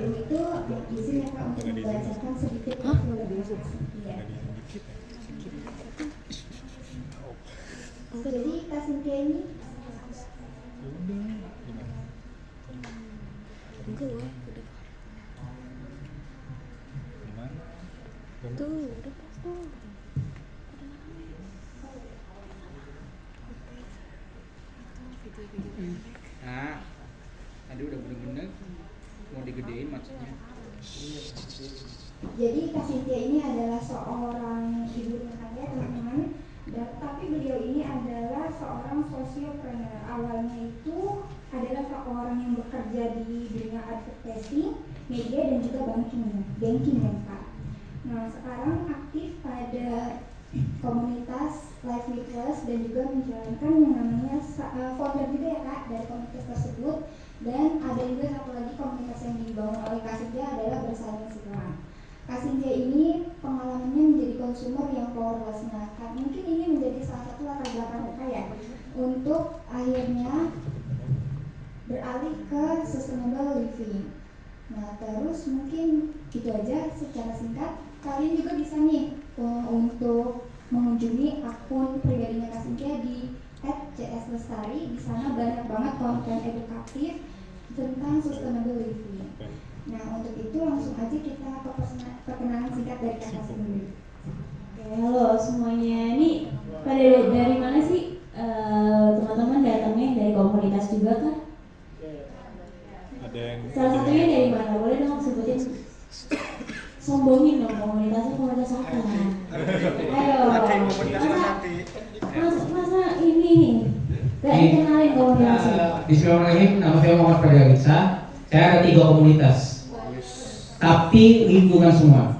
sebelum itu izin ya Kak untuk membacakan sedikit informasi. Iya. Jadi Kak Cynthia ini Nah, tadi udah bener-bener mau digedein maksudnya. Jadi Kak Cynthia ini adalah seorang ibu rumah tangga teman-teman, tapi beliau ini adalah seorang sosiopreneur. Awalnya itu adalah seorang yang bekerja di dunia advertising, media dan juga banking ya Kak. Nah sekarang aktif pada komunitas Life with Us dan juga menjalankan yang namanya founder juga ya Kak dari komunitas tersebut. Dan ada juga satu lagi komunitas yang dibangun oleh Kak Cynthia adalah Bersalin Silang. Kak Cynthia ini pengalamannya menjadi konsumer yang powerless. Nah, mungkin ini menjadi salah satu latar belakang Kak ya untuk akhirnya beralih ke sustainable living. Nah, terus mungkin itu aja secara singkat. Kalian juga bisa nih untuk mengunjungi akun pribadinya Kak Cynthia di @cslestari. Di sana banyak banget konten edukatif tentang sustainable living. Nah, untuk itu langsung aja kita ke perkenalan singkat dari Kakak sendiri. Halo semuanya, ini pada dari mana sih teman-teman datangnya? Dari komunitas juga kah? Ada yang Salah satunya dari mana? Boleh dong sebutin, sombongin dong komunitas apa? Ayo, masa ini nih gak dikenalin komunitasnya? Bismillahirrahmanirrahim, nama saya Muhammad Fadil Alisa. Saya ada 3 komunitas, tapi lingkungan semua.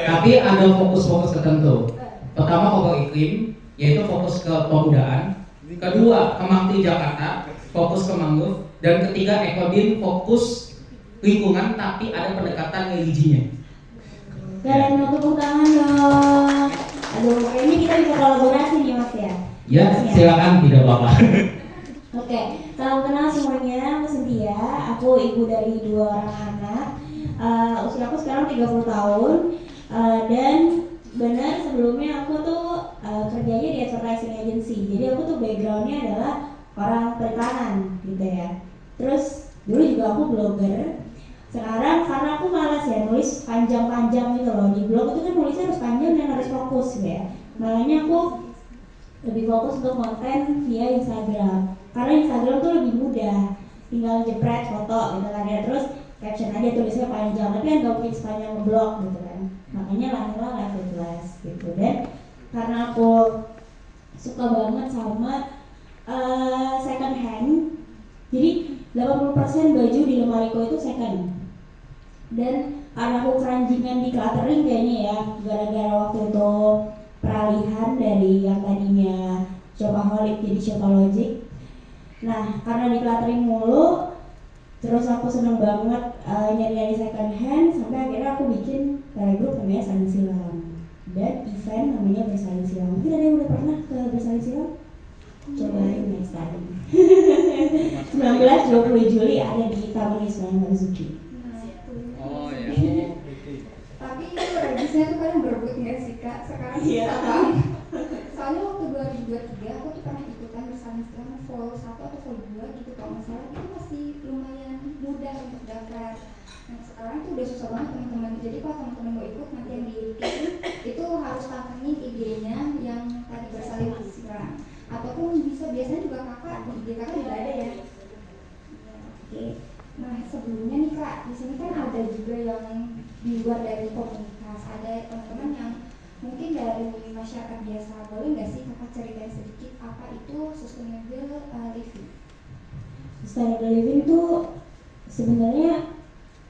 Tapi ada fokus-fokus tertentu. Pertama Kobor Iklim, yaitu fokus ke pemudaan. Kedua Kemangti Jakarta, fokus ke mangrove. Dan ketiga Ekodin, fokus lingkungan tapi ada pendekatan religinya. Dan tepuk tangan dong. Aduh, kayaknya kita bisa kolaborasi nih Mas ya. Ya, silakan, tidak apa-apa. Oke, salam kenal semuanya, aku Cynthia. Aku ibu dari 2 orang anak. Usia aku sekarang 30 tahun. Dan benar sebelumnya aku tuh kerjanya di advertising agency. Jadi aku tuh backgroundnya adalah orang periklanan gitu ya. Terus dulu juga aku blogger. Sekarang karena aku malas ya nulis panjang-panjang gitu loh. Di blog itu kan nulisnya harus panjang dan harus fokus gitu ya. Makanya aku lebih fokus untuk konten via Instagram. Karena Instagram tuh lebih mudah, tinggal jepret foto gitu kan ya. Terus caption aja tulisnya panjang, tapi kan gak mungkin sepanjang ngeblog gitu kan. Makanya lahirlah Life with Us gitu. Dan karena aku suka banget sama second hand, jadi 80% baju di lemariku itu second. Dan karena aku keranjingan di cluttering kayaknya ya, gara-gara waktu itu peralihan dari yang tadinya shopaholic jadi shopaholic. Nah karena di cluttering mulu, terus aku seneng banget nyari-nyari second hand, sampai akhirnya aku bikin group namanya Salin Silang dan event namanya Bersalin Silang. Mungkin ada yang udah pernah ke Bersalin Silang? Cobain next time. 19-20 Juli ada di Taman Ismail Marzuki. Oh ya. Tapi itu regisnya tuh kadang berebut nggak sih Kak? Sekarang bisa banget. Soalnya waktu 2023 aku tuh pernah ikutan Bersalin Silang vol 1 atau vol 2 gitu kalau nggak salah. Itu masih lumayan mudah untuk daftar. Nah sekarang tuh udah susah banget teman-teman. Jadi kalau teman-teman mau ikut nanti yang diikutin itu harus pantengin IG-nya yang tadi Bersalin Silang. Ataupun bisa biasanya juga kakak di IG kakak juga ada ya. Oke. Nah sebelumnya nih Kak, di sini kan ada juga yang di luar dari komunitas, ada teman-teman yang mungkin dari masyarakat biasa. Boleh nggak sih kakak ceritain sedikit apa itu sustainable living? Sustainable living tuh sebenarnya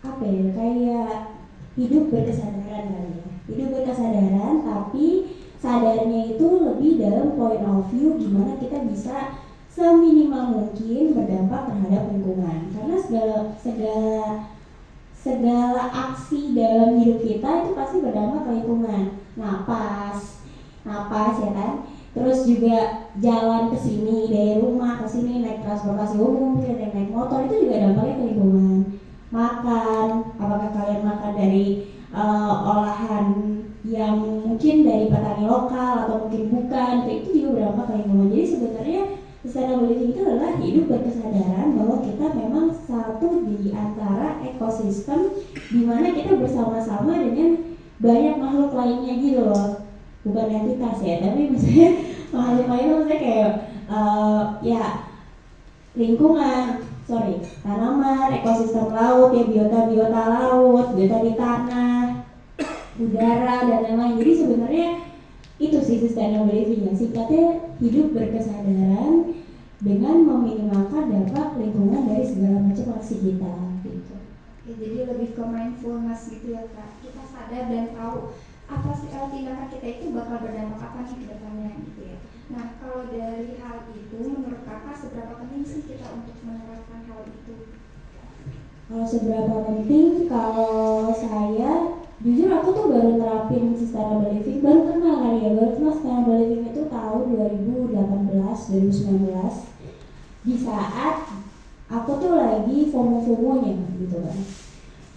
apa ya, kayak hidup berkesadaran kali ya. Hidup berkesadaran tapi sadarnya itu lebih dalam point of view gimana kita bisa seminimal mungkin berdampak terhadap lingkungan. Karena segala aksi dalam hidup kita itu pasti berdampak ke lingkungan. Napas ya kan. Terus juga jalan ke sini dari rumah ke sini, naik transportasi umum, naik motor, itu juga dampaknya ke lingkungan. Makan, apakah dampak lingkungan. Jadi sebenarnya sustainable living itu adalah hidup berkesadaran bahwa kita memang satu di antara ekosistem di mana kita bersama-sama dengan banyak makhluk lainnya gitu loh. Bukan entitas ya, tapi maksudnya makhluk lainnya maksudnya kayak ya lingkungan, tanaman, ekosistem laut, ya biota laut, biota di tanah, udara dan lain-lain. Jadi sebenarnya itu sih sustainable living ya, singkatnya hidup berkesadaran dengan meminimalkan dampak lingkungan dari segala macam aksi kita gitu. Ya, jadi lebih ke mindfulness gitu ya Kak, kita sadar dan tahu apa sih tindakan kita itu bakal berdampak apa nih ke depannya gitu ya. Nah kalau dari hal itu menurut Kakak seberapa penting sih kita untuk menerapkan hal itu? Kalau seberapa penting, kalau saya jujur aku tuh baru nerapin sustainable living, baru kenal sustainable living itu tahun 2018-2019 di saat aku tuh lagi FOMO-FOMOnya gitu kan.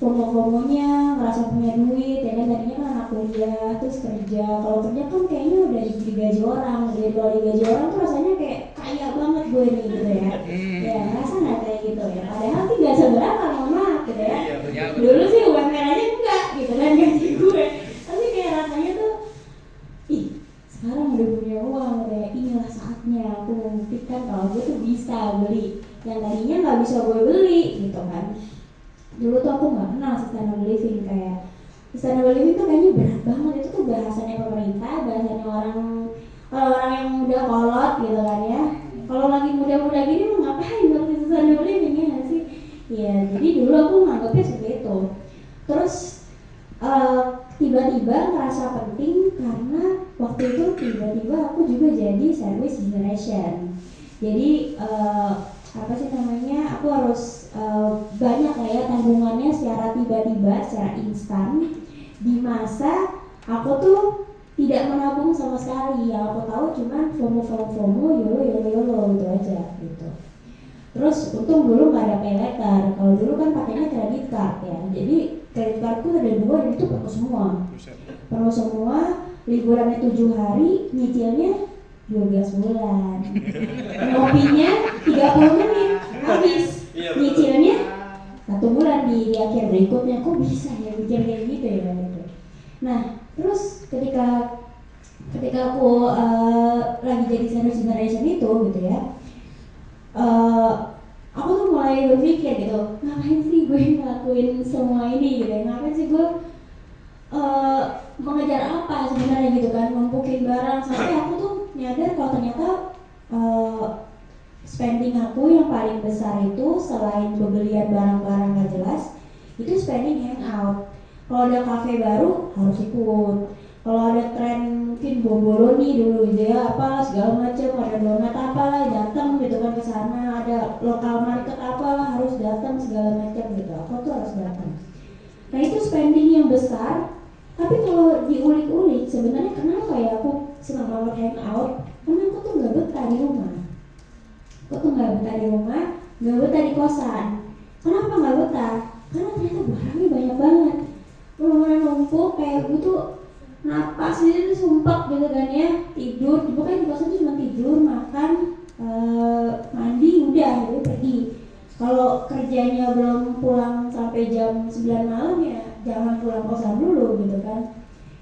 FOMO-FOMOnya ngerasa punya duit, ya kan tadinya kan anak kuliah, terus kerja. Kalau kerja kan kayaknya udah digaji orang, digaji orang tuh rasanya kayak kaya banget gue nih gitu ya. Ya ngerasa nggak kayak gitu ya, padahal sih gak seberapa mama gitu ya. Dulu sih UMR aja enggak gitu kan gaji gue, tapi kayak rasanya tuh ih sekarang udah punya uang, kayak inilah saatnya aku membuktikan kalau gue tuh bisa beli yang tadinya nggak bisa gue beli gitu kan. Dulu tuh aku nggak kenal sustainable living, kayak sustainable living tuh kayaknya berat banget, itu tuh bahasanya pemerintah, bahasanya orang yang udah kolot gitu kan ya. Kalau lagi muda-muda gini mau ngapain ngerti sustainable living ya nggak sih? Ya jadi dulu aku nganggapnya seperti itu. Terus tiba-tiba ngerasa penting karena waktu itu tiba-tiba aku juga jadi service generation. Jadi apa sih namanya, aku harus banyak lah ya tanggungannya secara tiba-tiba, secara instan di masa aku tuh tidak menabung sama sekali. Yang aku tahu cuman FOMO, YOLO gitu aja gitu. Terus untung dulu nggak ada pay letter, kalau dulu kan pakainya kredit card ya. Jadi kredit cardku ada 2 dan itu penuh semua, liburannya 7 hari, nyicilnya 12 bulan. Ngopinya 30 menit habis. Nyicilnya 1 bulan di akhir berikutnya. Kok bisa ya bikin kayak gitu ya gitu. Nah, terus ketika aku lagi jadi senior generation itu gitu ya. Aku tuh mulai berpikir gitu, ngapain sih gue ngelakuin semua ini gitu ya, ngapain sih gue mengejar apa sebenarnya gitu kan, numpukin barang, sampai aku tuh nyadar kalau ternyata spending aku yang paling besar itu selain pembelian barang-barang gak jelas, itu spending hangout. Kalau ada cafe baru harus ikut, kalau ada tren mungkin bomboloni dulu gitu ya, apa segala macam, ada donat apa datang gitu kan ke sana, ada lokal market apa harus datang segala macam gitu, aku tuh harus datang. Nah itu spending yang besar. Tapi kalau diulik-ulik sebenarnya kenapa ya aku senang banget hangout, karena aku tuh nggak betah di rumah. Nggak betah di kosan. Kenapa nggak betah? Karena ternyata barangnya banyak banget, bener-bener numpuk, kayak gue tuh napas itu sumpah gitu kan ya, tidur, pokoknya di kosan tuh cuma tidur, makan, mandi, udah gitu pergi. Kalau kerjanya belum pulang sampai jam 9 malam ya jangan pulang kosan dulu gitu kan.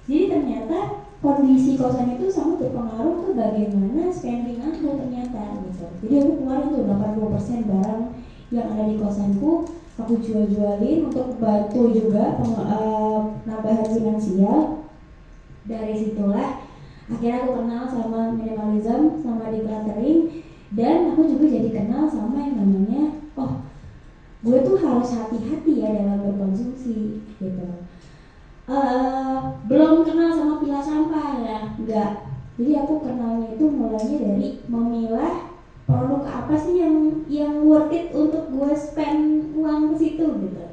Jadi ternyata kondisi kosan itu sangat berpengaruh ke bagaimana spending aku ternyata gitu. Jadi aku kemarin tuh 80% barang yang ada di kosanku aku jual-jualin untuk bantu juga penambahan finansial. Dari situlah akhirnya aku kenal sama minimalism, sama decluttering, dan aku juga jadi kenal sama yang namanya gue tuh harus hati-hati ya dalam berkonsumsi gitu. Belum kenal sama pilah sampah ya, enggak. Jadi aku kenalnya itu mulainya dari memilah produk apa sih yang worth it untuk gue spend uang ke situ gitu.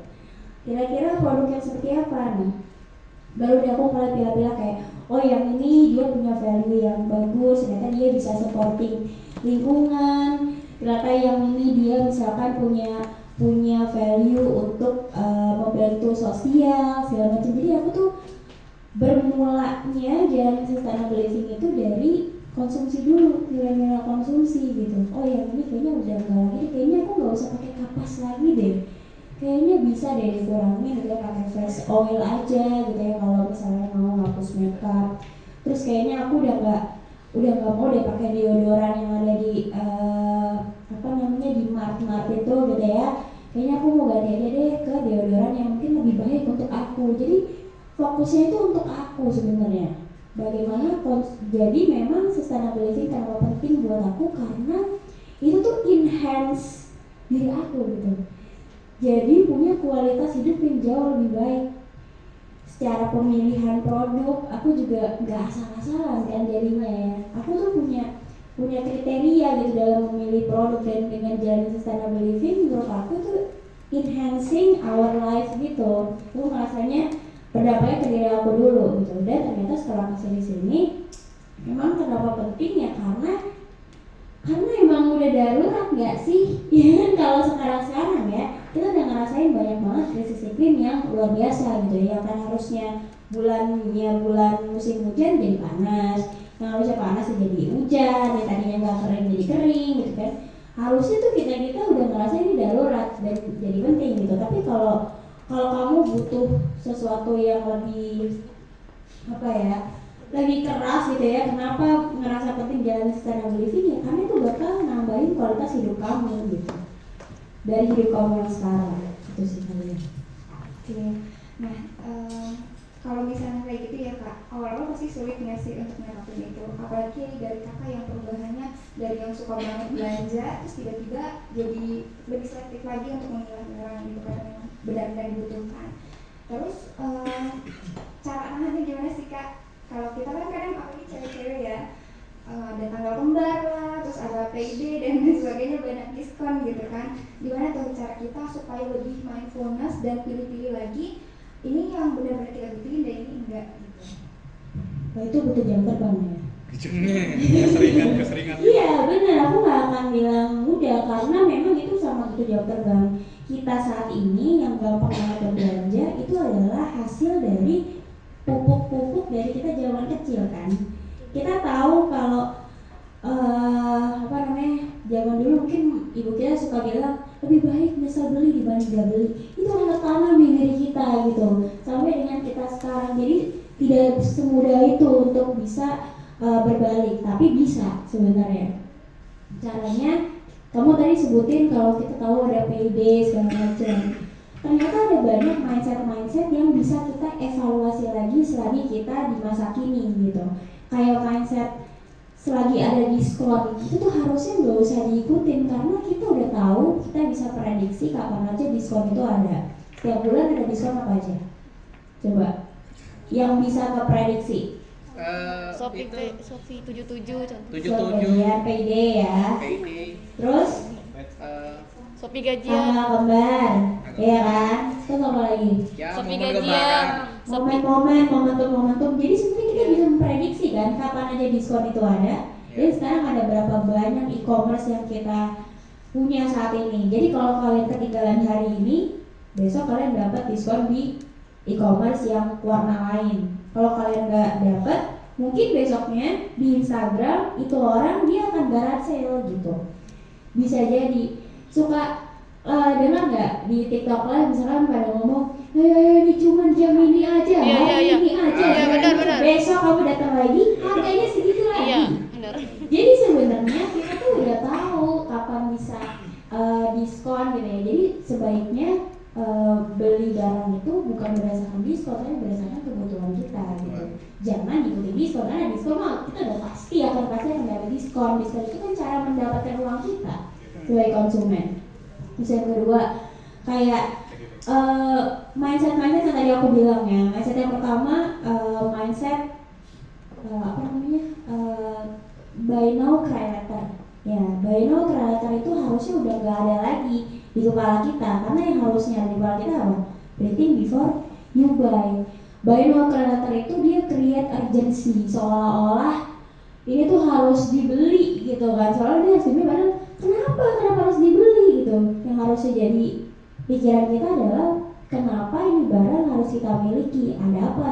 Kira-kira produk yang seperti apa nih? Baru deh aku mulai pilah-pilah kayak, oh yang ini dia punya value yang bagus, ternyata dia bisa supporting lingkungan. Ternyata yang ini dia misalkan punya value untuk membantu sosial segala macam. Jadi aku tuh bermulanya jalan sustainable living itu dari konsumsi dulu, nilai-nilai konsumsi gitu. Oh ya ini kayaknya udah enggak lagi, kayaknya aku nggak usah pakai kapas lagi deh. Kayaknya bisa deh dikurangin gitu ya, pakai face oil aja gitu ya kalau misalnya mau ngapus makeup. Terus kayaknya aku udah nggak mau deh pakai deodoran yang ada di apa namanya di mart itu gitu ya. Kayaknya aku mau ganti aja deh ke deodoran yang mungkin lebih baik untuk aku. Jadi fokusnya itu untuk aku sebenarnya. Bagaimana jadi memang sustainable living kenapa penting buat aku karena itu tuh enhance diri aku gitu. Jadi punya kualitas hidup yang jauh lebih baik. Secara pemilihan produk aku juga nggak asal-asalan kan jadinya ya. Aku tuh punya kriteria gitu dalam memilih produk, dan dengan jalan sustainable living menurut aku tuh enhancing our life gitu. Aku ngerasanya berdampaknya ke diri aku dulu gitu. Dan ternyata setelah kesini memang kenapa penting ya karena emang udah darurat nggak sih ya kan. Kalau sekarang ya kita udah ngerasain banyak banget krisis iklim yang luar biasa gitu ya. Kan harusnya bulan musim hujan jadi panas, yang harusnya panas jadi hujan, yang tadinya nggak kering jadi kering gitu kan. Harusnya tuh kita udah ngerasa ini darurat dan jadi penting gitu. Tapi kalau kamu butuh sesuatu yang lebih lebih keras gitu ya, kenapa ngerasa penting jalan sustainable living ya karena itu bakal nambahin kualitas hidup kamu gitu dari hidup kamu yang sekarang. Itu sih kalian. Oke. Nah, kalau misalnya kayak gitu ya Kak, awal-awal pasti sulit nggak sih untuk nerapin itu, apalagi dari Kakak yang perubahannya dari yang suka banget belanja terus tiba-tiba jadi lebih selektif lagi untuk memilah-milah gitu karena yang benar-benar dibutuhkan. Terus cara nahannya gimana sih Kak? Kalau kita kan kadang apalagi cewek-cewek ya, ada tanggal kembar lah, terus ada payday dan lain sebagainya, banyak diskon gitu kan. Gimana tuh cara kita supaya lebih mindfulness dan pilih-pilih lagi ini yang benar-benar kita butuhin dan ini enggak gitu. Nah, itu butuh jam terbang ya. Keseringan. Iya benar, aku nggak akan bilang mudah karena memang itu sama butuh jam terbang. Kita saat ini yang gampang banget berbelanja itu adalah hasil dari pupuk dari kita zaman kecil kan. Kita tahu kalau zaman dulu mungkin ibu kita suka bilang lebih baik nyesal beli dibanding gak beli. Itu udah tanam di diri kita gitu sampai dengan kita sekarang. Jadi tidak semudah itu untuk bisa berbalik, tapi bisa sebenarnya. Caranya kamu tadi sebutin kalau kita tahu ada payday segala macam. Ternyata ada banyak mindset yang bisa kita evaluasi lagi selagi kita di masa kini gitu. Kayak mindset selagi ada diskon itu tuh harusnya nggak usah diikutin karena kita udah tahu, kita bisa prediksi kapan aja diskon itu ada. Setiap bulan ada diskon apa aja? Coba yang bisa keprediksi. Shopee 77 contoh. Ya, payday ya. Terus Shopee gajian. tanggal kembar, ya kan? Terus apa lagi? Shopee gajian. Momentum. Jadi sebenarnya kita bisa memprediksi kan kapan aja diskon itu ada. Jadi sekarang ada berapa banyak e-commerce yang kita punya saat ini. Jadi kalau kalian ketinggalan hari ini, besok kalian dapat diskon di e-commerce yang warna lain. Kalau kalian nggak dapat, mungkin besoknya di Instagram itu orang dia akan garage sale gitu. Bisa jadi. Suka dengar nggak di TikTok lah misalkan pada ngomong, ini cuma jam ini aja, ini aja. Iya, benar. Besok kamu datang lagi, harganya segitu lagi. Iya, benar. Jadi sebenarnya kita tuh udah tahu kapan bisa diskon gitu ya. Jadi sebaiknya beli barang itu bukan berdasarkan diskon, tapi berdasarkan kebutuhan kita gitu. Jangan ikuti diskon, karena diskon mah kita udah pasti akan dapat diskon. Diskon itu kan cara mendapatkan uang kita sebagai konsumen. Terus yang kedua kayak mindset yang tadi aku bilang ya. Mindset yang pertama mindset buy now cry later. Ya, buy now cry later itu harusnya udah gak ada lagi di kepala kita, karena yang harusnya ada di kepala kita apa? Waiting before you buy. Buy now cry later itu dia create urgency, seolah-olah ini tuh harus dibeli gitu kan. Soalnya dia harus dibeli, padahal kenapa harus dibeli gitu. Yang harusnya jadi pikiran kita adalah kenapa ini barang harus kita miliki, ada apa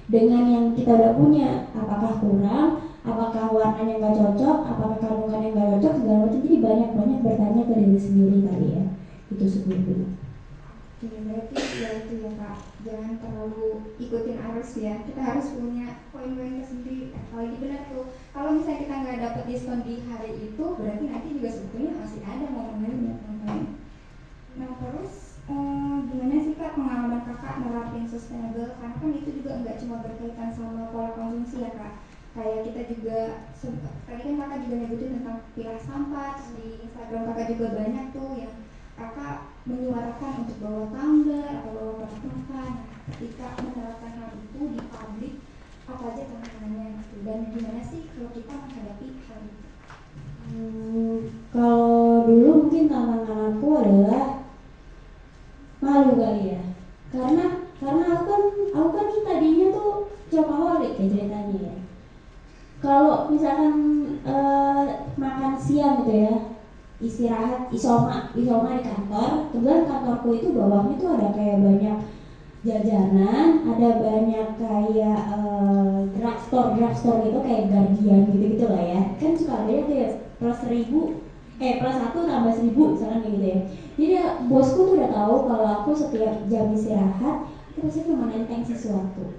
dengan yang kita udah punya, apakah kurang apakah warnanya nggak cocok, apakah kandungannya nggak cocok segala macam. Jadi banyak bertanya ke diri sendiri kali ya, itu sebetulnya. Oke, berarti ya itu ya Kak, jangan terlalu ikutin arus ya. Kita harus punya poin-poin tersendiri. Apalagi benar tuh, kalau misalnya kita nggak dapat diskon di hari itu, berarti nanti juga sebetulnya masih ada momen lainnya teman-teman. Nah terus gimana sih Kak pengalaman Kakak nerapin sustainable? Karena kan itu juga nggak cuma berkaitan sama pola konsumsi ya Kak. Kayak kita juga, tadi kan Kakak juga nyebutin tentang pilah sampah, terus di Instagram Kakak juga banyak tuh yang Kakak menyuarakan untuk bawa tumbler atau bawa kotak makan. Ketika menerapkan hal itu di publik, apa aja tantangannya gitu, dan gimana sih kalau kita menghadapi hal itu? Kalau dulu mungkin tantangan aku adalah malu kali ya, karena aku kan tadinya tuh cokoholik ya ceritanya ya. Kalau misalkan makan siang gitu ya, istirahat isoma di kantor, kebetulan kantorku itu bawahnya tuh ada kayak banyak jajanan, ada banyak kayak drugstore gitu kayak Guardian gitu lah ya, kan suka ada tuh ya plus 1 tambah 1000 misalkan kayak gitu ya. Jadi ya, bosku tuh udah tahu kalau aku setiap jam istirahat itu pasti cuma nenteng sesuatu.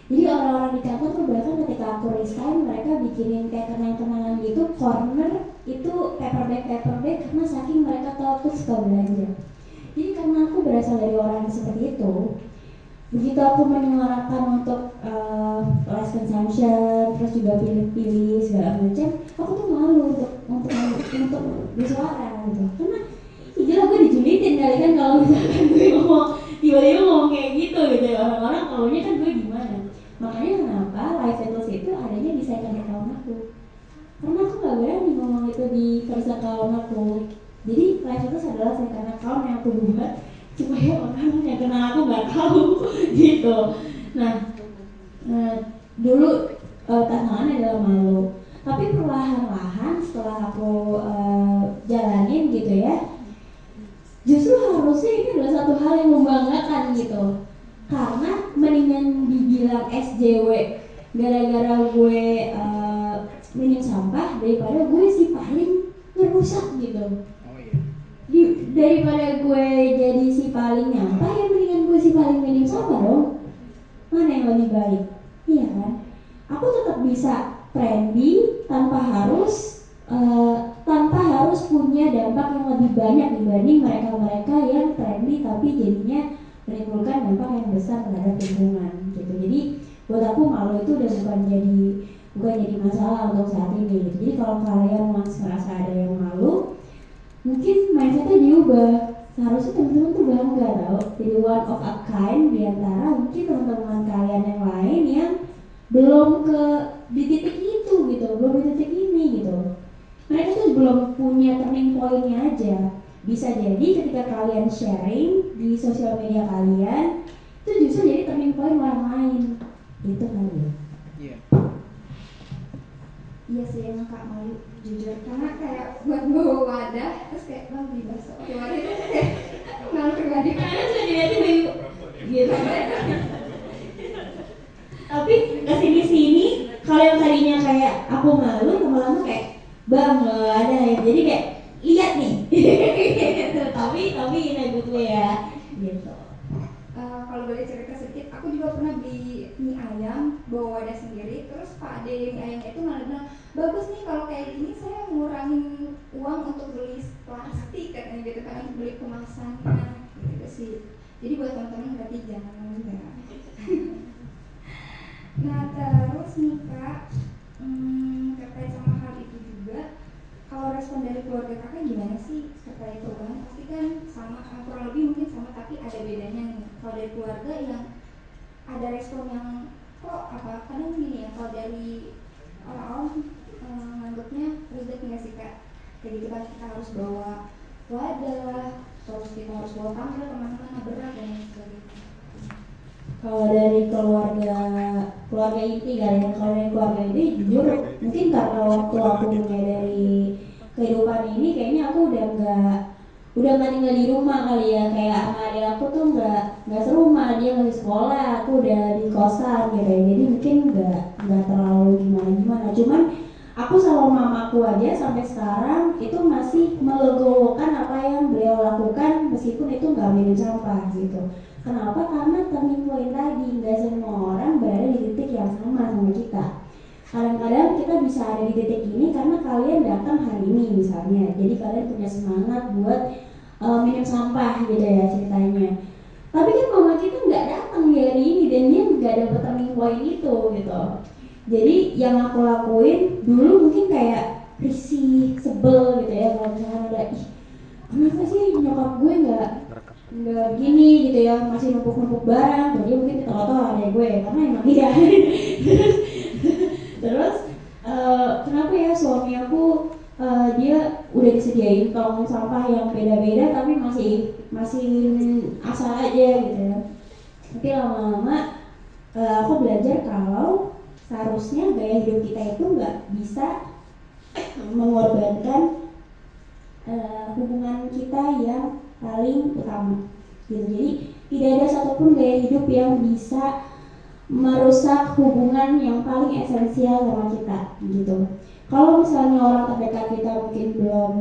Jadi orang-orang di kantor tuh bahkan ketika aku resign, mereka bikinin kayak kenang-kenangan gitu, corner itu paper bag karena saking mereka tahu aku suka belanja. Jadi karena aku berasal dari orang yang seperti itu, begitu aku menyuarakan untuk less consumption, terus juga pilih-pilih segala macam, aku tuh malu untuk bersuara gitu. Karena jelas gue dijulitin kali kan kalau misalkan gue ngomong tiba-tiba ngomong kayak gitu ya, orang-orang taunya kan gue gimana. Makanya kenapa Life Ethics itu adanya di second account aku, karena aku gak berani ngomong itu di first account aku. Jadi Life Ethics adalah second account yang aku buat supaya orang yang kenal aku gak tahu gitu. Nah dulu tantangannya adalah malu, tapi perlahan-lahan setelah aku jalanin gitu ya, justru harusnya ini adalah satu hal yang membanggakan gitu. Karena mendingan dibilang SJW gara-gara gue minim sampah daripada gue si paling ngerusak gitu. Daripada gue jadi si paling nyampah, ya mendingan gue si paling minim sampah dong. Mana yang lebih baik? Iya kan? Aku tetap bisa trendy tanpa harus punya dampak yang lebih banyak dibanding mereka-mereka yang trendy tapi jadinya menimbulkan dampak yang besar terhadap lingkungan gitu. Jadi buat aku malu itu udah bukan jadi masalah untuk saat ini gitu. Jadi kalau kalian masih merasa ada yang malu, mungkin mindsetnya diubah. Seharusnya teman-teman tuh bangga tau, jadi one of a kind diantara mungkin teman-teman kalian yang lain yang belum di titik itu gitu, belum di titik ini gitu. Mereka tuh belum punya turning point-nya aja. Bisa jadi ketika kalian sharing di sosial media kalian, itu justru jadi turning point orang lain. Itu kali ya. Iya sih emang Kak malu jujur, karena kayak buat bawa wadah terus kayak bang beli bakso pakai wadah itu kayak malu pribadi. Karena sudah tiba-tiba gitu. Tapi kesini-sini kalau yang tadinya kayak aku malu, lama-lama kayak bang ada ya. Jadi kayak lihat nih. Gitu. Tapi ini gue ya. Gitu. Kalau boleh cerita sedikit, aku juga pernah beli mie ayam bawa wadah sendiri, terus Pak Ade mie ayamnya itu malah bilang bagus nih kalau kayak gini saya ngurangin uang untuk beli plastik katanya gitu kan, untuk beli kemasannya gitu sih. Jadi buat teman-teman berarti jangan enggak. Nah terus nih Kak, terkait sama hal itu juga, kalau respon dari keluarga Kakak gimana sih terkait perubahan? Pasti kan sama, kurang lebih mungkin sama, tapi ada bedanya nih. Kalau dari keluarga yang ada respon yang kok kadang gini ya, kalau dari orang-orang nganggapnya ribet nggak sih Kak? Kayak gitu kan kita harus bawa wadah, terus kita harus bawa tumbler kemana-mana berat dan lain sebagainya. Kalau dari keluarga inti kali ya, kalau dari keluarga inti jujur mungkin karena waktu aku menyadari kehidupan ini kayaknya aku udah nggak tinggal di rumah kali ya, kayak sama adik aku tuh nggak serumah, dia yang lagi sekolah, aku udah di kosan gitu ya, jadi mungkin nggak terlalu gimana. Cuman aku sama mamaku aja sampai sekarang itu masih melegowokan apa yang beliau lakukan meskipun itu nggak minim sampah gitu. Kenapa? Karena turning point tadi, nggak semua orang berada di titik yang sama kita. Kadang-kadang kita bisa ada di titik ini karena kalian datang hari ini misalnya, jadi kalian punya semangat buat minim sampah gitu ya ceritanya. Tapi kan mama kita nggak datang di hari ini dan dia nggak dapet turning point itu gitu. Jadi yang aku lakuin dulu mungkin kayak risih, sebel gitu ya kalau misalkan ada kenapa sih nyokap gue nggak gini gitu ya, masih numpuk barang. Jadi mungkin ketawa-tawa ada gue karena emang iya. Terus kenapa ya suami aku dia udah disediain tong sampah yang beda-beda tapi masih asal aja gitu ya. Tapi lama-lama aku belajar kalau seharusnya gaya hidup kita itu nggak bisa mengorbankan hubungan kita yang paling utama gitu. Jadi tidak ada satupun gaya hidup yang bisa merusak hubungan yang paling esensial sama kita gitu. Kalau misalnya orang terdekat kita mungkin belum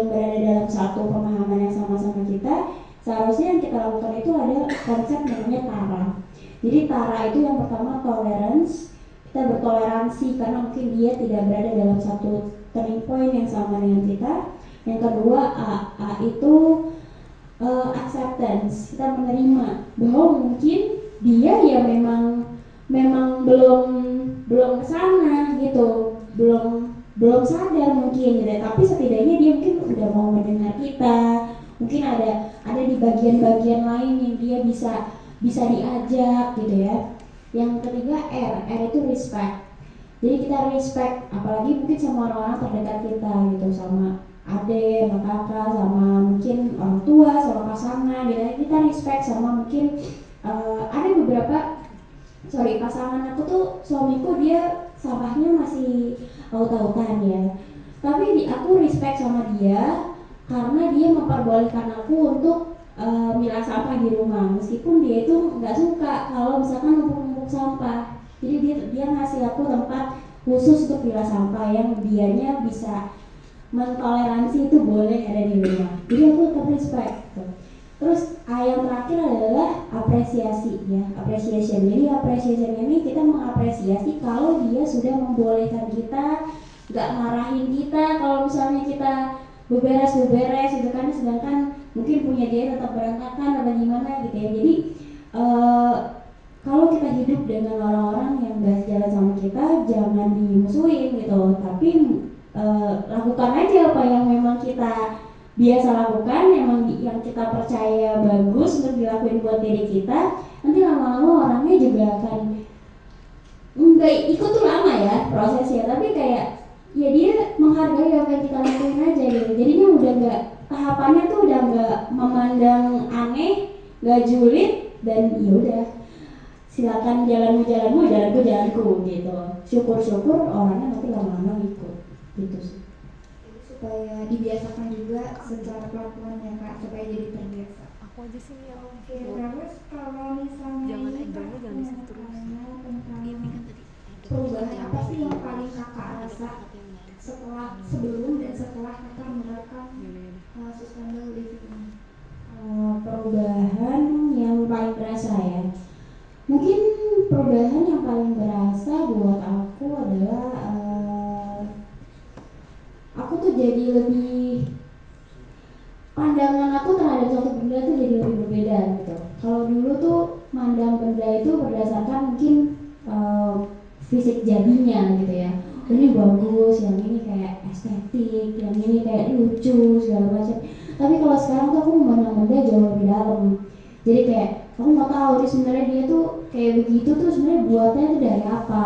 berada dalam satu pemahaman yang sama-sama kita, seharusnya yang kita lakukan itu ada konsep namanya tara. Jadi tara itu yang pertama tolerance, kita bertoleransi karena mungkin dia tidak berada dalam satu turning point yang sama dengan kita. Yang kedua A itu acceptance, kita menerima bahwa mungkin dia ya memang belum kesana gitu, belum sadar mungkin gitu, tapi setidaknya dia mungkin udah mau mendengar kita, mungkin ada di bagian-bagian lain yang dia bisa diajak gitu ya. Yang ketiga R itu respect. Jadi kita respect apalagi mungkin sama orang-orang terdekat kita gitu, sama adik, sama kakak, sama mungkin orang tua, sama pasangan gitu. Kita respect sama mungkin ada beberapa pasangan aku tuh, suamiku dia sampahnya masih aut-autan ya, tapi aku respect sama dia karena dia memperbolehkan aku untuk milah sampah di rumah meskipun dia itu nggak suka kalau misalkan numpuk sampah. Jadi dia ngasih aku tempat khusus untuk milah sampah yang dianya bisa mentoleransi itu boleh ada di rumah. Jadi aku tetap respect gitu. Terus yang terakhir adalah apresiasi ya, appreciation. Jadi appreciation ini kita mengapresiasi kalau dia sudah membolehkan kita, nggak marahin kita kalau misalnya kita beberes gitu kan, sedangkan mungkin punya dia tetap berantakan atau gimana gitu ya. Jadi kalau kita hidup dengan orang-orang yang nggak sejalan sama kita, jangan dimusuhin gitu, tapi lakukan aja apa yang memang kita biasa lakukan, emang yang kita percaya bagus untuk dilakuin buat diri kita. Nanti lama-lama orangnya juga akan nggak ikut tuh lama ya prosesnya, tapi kayak ya dia menghargai apa yang kita lakuin aja gitu. Jadinya udah nggak, tahapannya tuh udah nggak memandang aneh, nggak julid, dan ya udah silakan jalanmu jalanku gitu. Syukur-syukur orangnya nanti lama-lama ikut gitu sih. Supaya dibiasakan juga secara pelakuannya Kak, supaya jadi terbiasa. Aku aja sih ya. Oke, terus kalau misalnya Jangan ini angle-nya Kak, jangan di situ terus. tentang Ini kan tadi perubahan apa sih yang paling Kakak rasa sebelum dan setelah Kakak menerapkan sustainable living ini? Perubahan yang paling berasa ya, mungkin perubahan yang paling berasa buat aku adalah aku tuh jadi lebih, pandangan aku terhadap suatu benda tuh jadi lebih berbeda gitu. Kalau dulu tuh mandang benda itu berdasarkan mungkin fisik jadinya gitu ya, ini bagus, yang ini kayak estetik, yang ini kayak lucu segala macam. Tapi kalau sekarang tuh aku memandang benda jauh lebih dalam. Jadi kayak aku mau tahu nih sebenarnya dia tuh kayak begitu tuh sebenarnya buatnya tuh dari apa,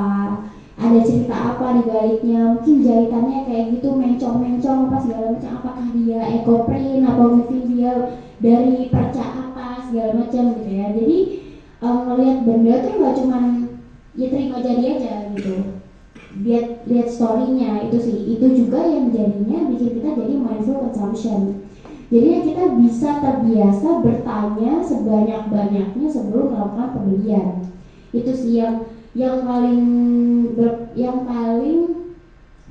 ada cerita apa di baliknya, mungkin jahitannya kayak gitu mencong-mencong apa segala macam, apakah dia ecoprint atau mungkin dia dari perca apa segala macam gitu ya. Jadi ngelihat benda tuh nggak cuman ya terima jadi aja gitu, lihat story-nya itu sih, itu juga yang jadinya bikin kita jadi mindful consumption. Jadinya kita bisa terbiasa bertanya sebanyak-banyaknya sebelum melakukan pembelian. Itu sih yang paling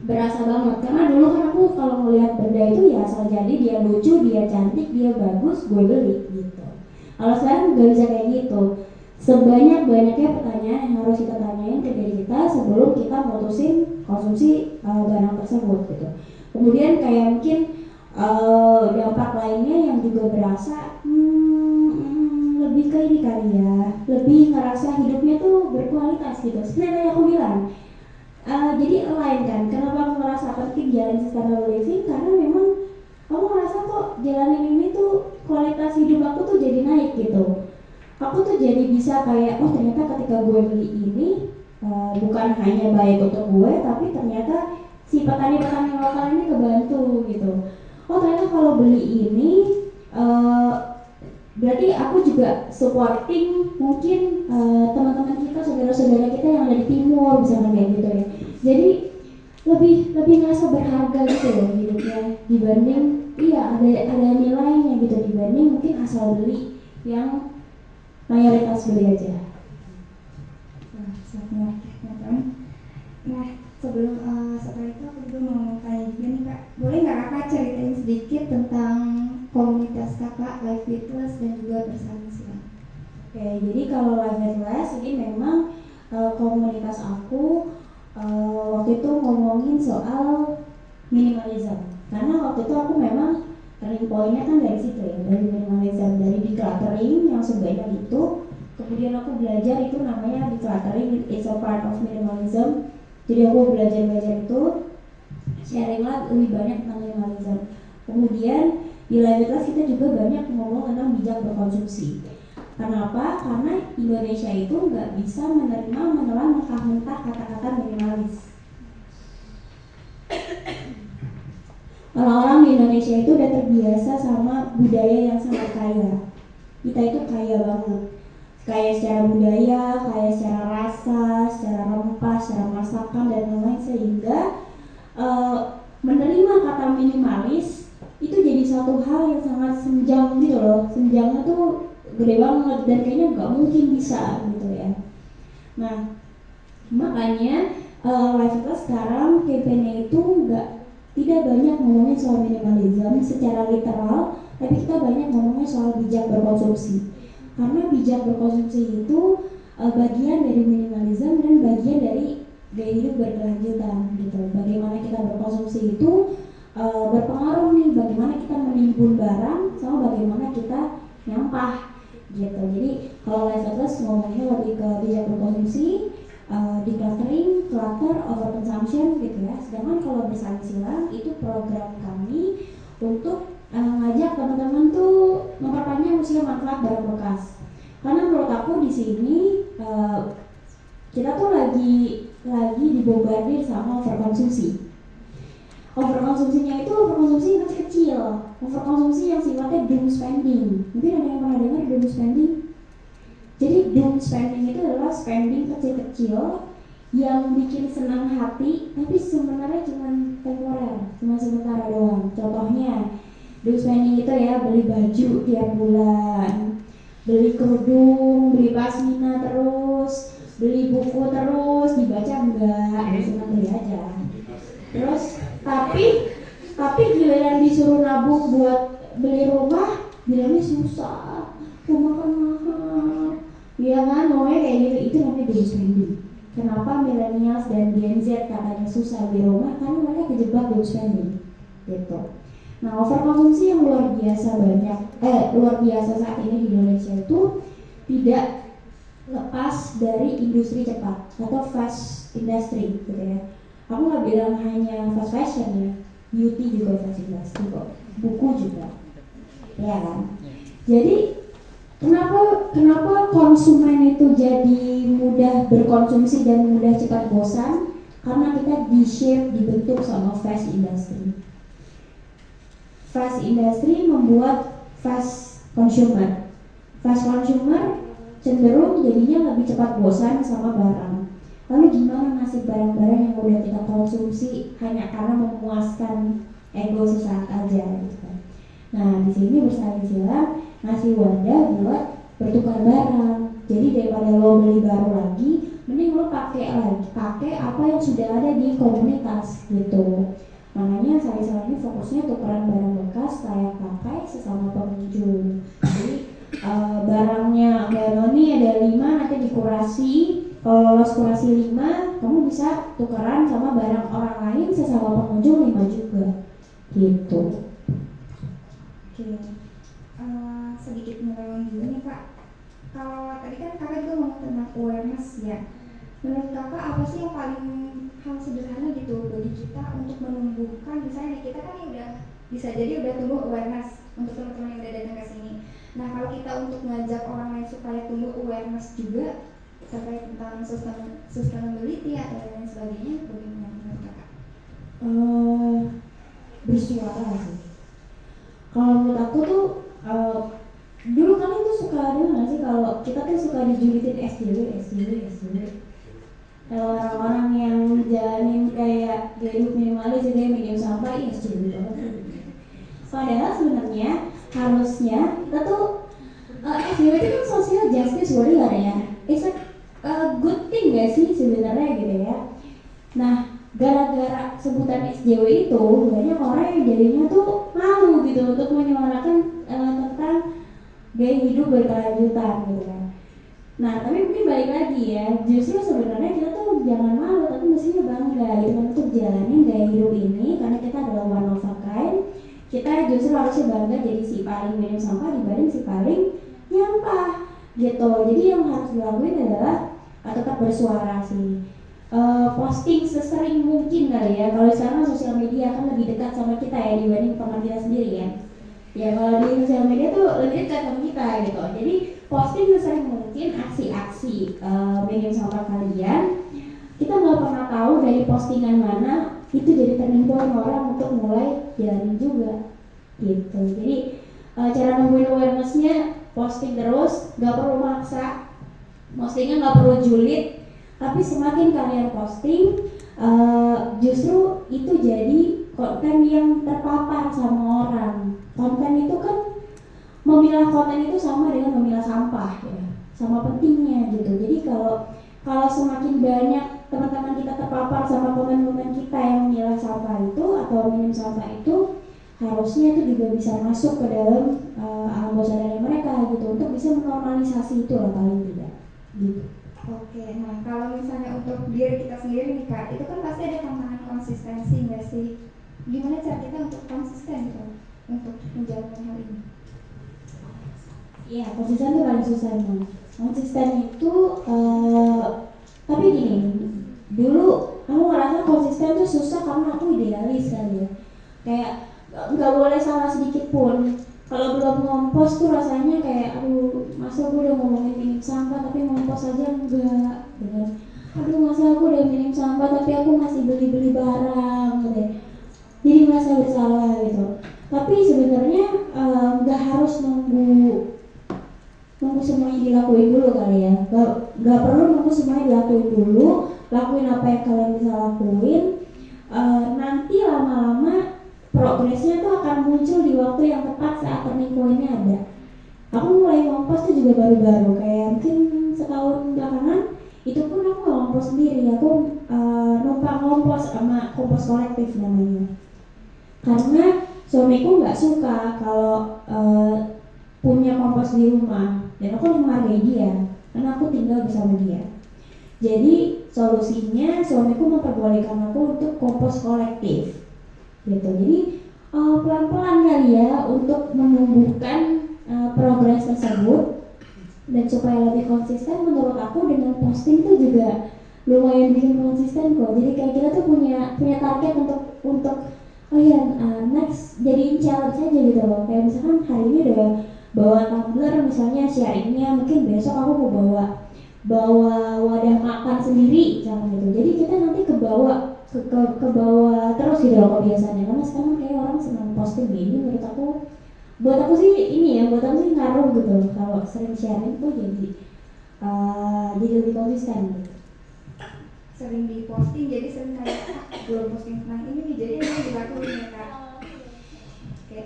berasa banget. Karena dulu kan aku kalau ngelihat benda itu ya asal jadi, dia lucu, dia cantik, dia bagus, gue beli gitu. Kalau sekarang gak bisa kayak gitu. Sebanyak-banyaknya pertanyaan yang harus kita tanyain ke diri kita sebelum kita mutusin konsumsi barang tersebut gitu. Kemudian kayak mungkin dampak lainnya yang juga berasa lebih ke ini kali ya, lebih ngerasa hidupnya tuh berkualitas gitu. Sebenarnya aku bilang jadi align kan, kenapa aku ngerasa penting jalan sustainable living, karena memang aku ngerasa kok jalanin ini tuh kualitas hidup aku tuh jadi naik gitu. Aku tuh jadi bisa kayak, oh ternyata ketika gue beli ini bukan hanya baik untuk gue, tapi ternyata si petani-petani lokal ini kebantu gitu. Oh ternyata kalau beli ini berarti aku juga supporting mungkin teman-teman kita, saudara-saudara kita yang ada di timur misalnya kayak gitu ya. Jadi lebih ngerasa berharga gitu loh hidupnya dibanding ada nilainya gitu dibanding mungkin asal beli yang mayoritas beli aja. Nah, sebelum setelah itu aku juga mau tanya juga nih Kak, boleh nggak Kakak ceritain sedikit tentang komunitas Kakak Life Witness dan juga bersama siang? Oke, jadi kalau Life Witness ini memang komunitas aku waktu itu ngomongin soal minimalism. Karena waktu itu aku memang turning point-nya kan dari situ ya, dari minimalism, dari decluttering yang sebanyak itu. Kemudian aku belajar itu namanya decluttering, it's a part of minimalism. Jadi aku belajar itu, sharing lah lebih banyak tentang minimalism. Kemudian di Life Class kita juga banyak ngomong tentang bijak berkonsumsi. Kenapa? Karena Indonesia itu nggak bisa menelan mentah-mentah kata-kata minimalis. Orang-orang di Indonesia itu udah terbiasa sama budaya yang sangat kaya. Kita itu kaya banget. Kaya secara budaya, kaya secara rasa, secara rempah, secara masakan dan lain-lain, sehingga menerima kata minimalis itu jadi satu hal yang sangat senjang gitu loh. Senjangnya tuh gede banget dan kayaknya nggak mungkin bisa gitu ya. Nah makanya Life Class sekarang campaign-nya itu tidak banyak ngomongin soal minimalism secara literal, tapi kita banyak ngomongin soal bijak berkonsumsi. Karena bijak berkonsumsi itu bagian dari minimalism dan bagian dari gaya hidup berkelanjutan gitu. Bagaimana kita berkonsumsi itu berpengaruh nih bagaimana kita menimbun barang sama bagaimana kita nyampah gitu. Jadi kalau Life Atlas ngomongnya lebih ke bijak berkonsumsi, decluttering, clutter, overconsumption gitu ya. Sedangkan kalau bersama silang itu program kami untuk ngajak teman-teman tuh memperpanjang usia manfaat barang bekas. Karena menurut aku di sini kita tuh lagi dibombardir sama overkonsumsi. Overkonsumsinya itu overkonsumsi yang kecil, overkonsumsi yang sifatnya doom spending. Mungkin ada yang pernah dengar doom spending? Jadi doom spending itu adalah spending kecil-kecil yang bikin senang hati, tapi sebenarnya cuma temporer, cuma sementara doang. Contohnya doom spending itu ya beli baju tiap bulan, beli kerudung, beli pasmina terus, beli buku terus, dibaca enggak, senang beli aja. Terus tapi giliran disuruh nabung buat beli rumah, bilangnya susah, rumah kan mahal, ya kan, ngomongnya kayak gitu. Itu namanya doom spending. Kenapa millennials dan Gen Z katanya susah beli rumah? Karena mereka kejebak doom spending, gitu. Nah, overkonsumsi yang luar biasa saat ini di Indonesia itu tidak lepas dari industri cepat atau fast industry, gitu ya. Aku nggak bilang hanya fast fashion ya, beauty juga fast industry kok, buku juga, ya kan. Jadi kenapa konsumen itu jadi mudah berkonsumsi dan mudah cepat bosan? Karena kita dibentuk sama fast industry. Fast industry membuat fast consumer. Fast consumer cenderung jadinya lebih cepat bosan sama barang. Lalu gimana nasib barang-barang yang udah kita konsumsi hanya karena memuaskan ego sesaat aja gitu. Nah, di sini bersaing silang ngasih wadah buat bertukar barang. Jadi daripada lo beli baru lagi, mending lo pakai apa yang sudah ada di komunitas gitu. Makanya saya ini fokusnya tukeran barang bekas layak pakai sesama pengunjung. Jadi barangnya Ganoni ada 5 nanti dikurasi. Kalau lolos kurasi 5, kamu bisa tukeran sama barang orang lain sesama pengunjung 5 juga. Gitu. Oke. Sedikit menolong dulu nih Kak. Kalau tadi kan Kakak juga ngomong tentang awareness ya. Menurut Kakak apa sih yang paling hal sederhana gitu bagi kita untuk menumbuhkan, misalnya kita kan ini udah bisa jadi udah tumbuh awareness untuk teman-teman yang udah datang ke sini. Nah kalau kita untuk ngajak orang lain supaya tumbuh awareness juga terkait tentang sustainability atau lain sebagainya, bagaimana menurut Kakak? Bersuara sih. Kalau menurut aku tuh dulu kalian tuh suka dengar nggak sih kalau kita tuh suka dijulitin SJW. Kalau orang-orang yang jalanin kayak gaya hidup minimalis gitu ya, medium sampah, ya SJW banget. Padahal sebenarnya harusnya kita tuh SJW itu kan social justice warrior ya. It's a good thing gak sih sebenarnya gitu ya. Nah, gara-gara sebutan SJW itu banyak orang yang jadinya tuh malu gitu untuk menyuarakan tentang gaya hidup berkelanjutan gitu kan. Nah, tapi mungkin balik lagi ya, justru sebenarnya kita tuh jangan malu tapi mestinya bangga gitu kan untuk jalanin gaya hidup ini karena kita adalah one of a kind. Kita justru harusnya bangga jadi si paling minim sampah dibanding si paling nyampah gitu. Jadi yang harus dilakuin adalah tetap bersuara sih. Posting sesering mungkin kali ya. Kalau sekarang sosial media kan lebih dekat sama kita ya dibanding teman kita sendiri ya. Ya kalau di sosial media tuh lebih dekat sama kita gitu. Jadi posting sesering mungkin aksi-aksi minim sampah kalian. Kita nggak pernah tahu dari postingan mana itu jadi turning point orang untuk mulai jalanin juga gitu. Jadi cara nemuin awareness-nya posting terus, nggak perlu maksa. Postingnya nggak perlu julid. Tapi semakin kalian posting, justru itu jadi konten yang terpapar sama orang. Konten itu kan, memilah konten itu sama dengan memilah sampah ya, sama pentingnya gitu. Jadi kalau semakin banyak teman-teman kita terpapar sama komen-komen kita yang memilah sampah itu atau minim sampah itu, harusnya itu juga bisa masuk ke dalam alam bawah sadar mereka gitu untuk bisa menormalisasi itu lah paling tidak gitu. Oke, nah kalau misalnya untuk diri kita sendiri nih Kak, itu kan pasti ada tantangan konsistensi nggak sih? Gimana cara kita untuk konsisten gitu untuk menjalankan hal ini? Iya, konsisten itu paling susah emang. Konsisten itu, tapi gini, dulu aku ngerasa konsisten itu susah karena aku idealis kali ya. Kayak nggak boleh salah sedikit pun. Kalau belum ngompos tuh rasanya kayak aduh, masa gue udah ngomongin minim sampah tapi ngompos aja enggak gitu. Aduh, masa aku udah minim sampah tapi aku masih beli barang gitu. Jadi merasa bersalah gitu. Tapi sebenarnya nggak harus nunggu semuanya dilakuin dulu kali ya. Nggak perlu nunggu semuanya dilakuin dulu. Lakuin apa yang kalian bisa lakuin. Nanti lama-lama progresnya tuh akan muncul di waktu yang tepat saat turning point-nya ada. Aku mulai ngompos tuh juga baru-baru, kayak mungkin setahun belakangan. Itu pun aku gak ngompos sendiri, aku numpang ngompos sama kompos kolektif namanya. Karena suamiku gak suka kalau punya kompos di rumah, dan aku menghargai dia, karena aku tinggal bersama dia. Jadi solusinya suamiku memperbolehkan aku untuk kompos kolektif gitu. Jadi pelan-pelan kali ya untuk menumbuhkan progres tersebut. Dan supaya lebih konsisten, menurut aku dengan posting itu juga lumayan bikin konsisten kok. Jadi kayak kita tuh punya target untuk oh ya next jadiin challenge aja gitu loh. Kayak misalkan hari ini udah bawa tumbler misalnya sharingnya, mungkin besok aku mau bawa wadah makan sendiri jangan gitu. Jadi kita nanti ke bawah terus gitu loh kebiasaannya. Karena sekarang kayak orang senang posting gini, menurut aku, buat aku sih ini ya, buat aku sih ngaruh gitu. Kalau sering sharing tuh jadi lebih konsisten gitu. Sering di posting jadi sering kayak belum posting tentang ini nih, jadi ini dilakuin ya Kak. Oke.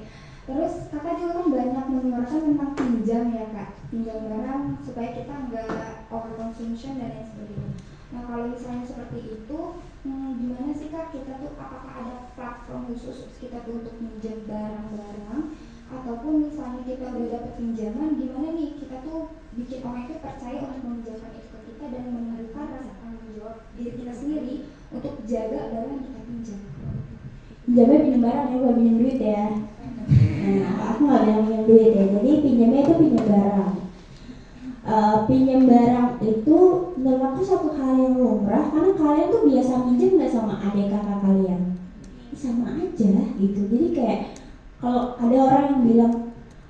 Terus kakak juga kan banyak menyuarakan tentang pinjam ya kak, pinjam barang supaya kita nggak overconsumption dan lain sebagainya. Nah kalau misalnya seperti itu, gimana sih kak kita tuh, apakah ada platform khusus kita tuh untuk pinjam barang-barang, ataupun misalnya kita udah dapat pinjaman, gimana nih kita tuh bikin orang itu percaya untuk meminjamkan itu ke kita dan menemukan rasa tanggung jawab diri kita sendiri untuk jaga barang yang kita pinjam. Pinjamnya pinjam barang ya, bukan pinjam duit ya. Nah, aku nggak bilang pinjam duit ya, jadi pinjamnya itu pinjam barang. Pinjam barang itu menurut aku satu hal yang lumrah, karena kalian tuh biasa pinjam nggak sama adik kakak kalian, sama aja gitu. Jadi kayak kalau ada orang yang bilang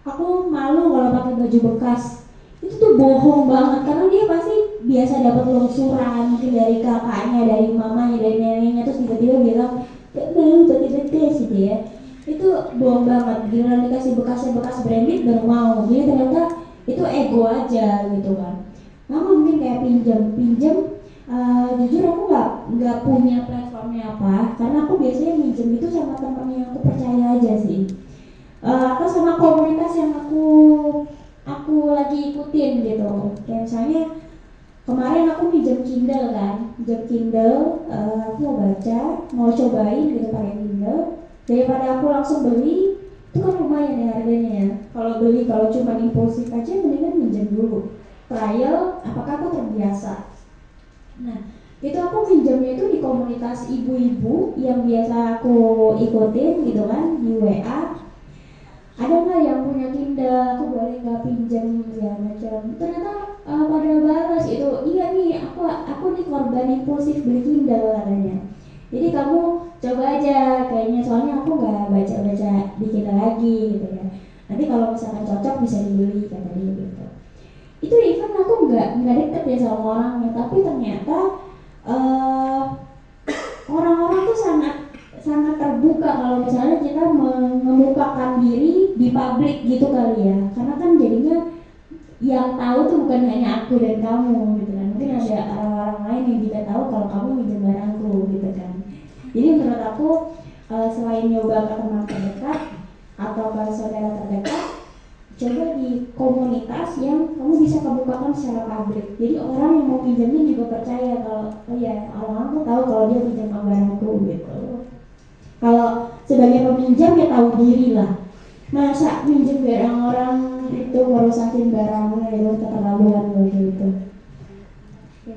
aku malu kalau pakai baju bekas, itu tuh bohong banget, karena dia pasti biasa dapat lungsuran mungkin dari kakaknya, dari mamanya, dari neneknya, terus tiba-tiba bilang gak mau pakai bekas gitu ya. Itu bohong banget. Giliran dikasih bekasnya bekas branded baru mau. Jadi ternyata itu ego aja gitu kan. Nama mungkin kayak pinjam jujur aku nggak punya platformnya apa, karena aku biasanya minjem itu sama temen yang aku percaya aja sih, atau sama komunitas yang aku lagi ikutin gitu. Kayak misalnya kemarin aku minjem Kindle kan, aku mau baca, mau cobain gitu pakai Kindle. Daripada aku langsung beli, itu kan lumayan ya harganya ya. Kalau cuma impulsif aja, mendingan minjem dulu, trial apakah aku terbiasa. Nah itu aku minjemnya itu di komunitas ibu-ibu yang biasa aku ikutin gitu kan, di WA. Ada nggak yang punya Kindle, aku boleh nggak pinjam ya macam. Ternyata pada balas itu, iya nih aku nih korban impulsif beli Kindle katanya. Jadi kamu coba aja kayaknya, soalnya aku nggak baca di Kindle lagi gitu ya. Nanti kalau misalkan cocok bisa dibeli katanya gitu. Itu even aku nggak deket ya sama orangnya, tapi ternyata orang-orang tuh sangat terbuka kalau misalnya kita mengemukakan diri di publik gitu kali ya. Karena kan jadinya yang tahu tuh bukan hanya aku dan kamu gitu kan, mungkin ada orang-orang lain yang juga tahu kalau kamu minjem barangku gitu kan. Jadi menurut aku selain nyoba ke teman terdekat atau ke saudara terdekat, coba di komunitas yang kamu bisa kebukakan secara publik. Jadi orang yang mau pinjemin juga percaya kalau oh ya orang-orang tuh tahu kalau dia pinjam barangku gitu. Kalau sebagai peminjam ya tahu diri lah. Masa minjem barang orang itu merusakin barangnya, itu keterlaluan gitu. Oke.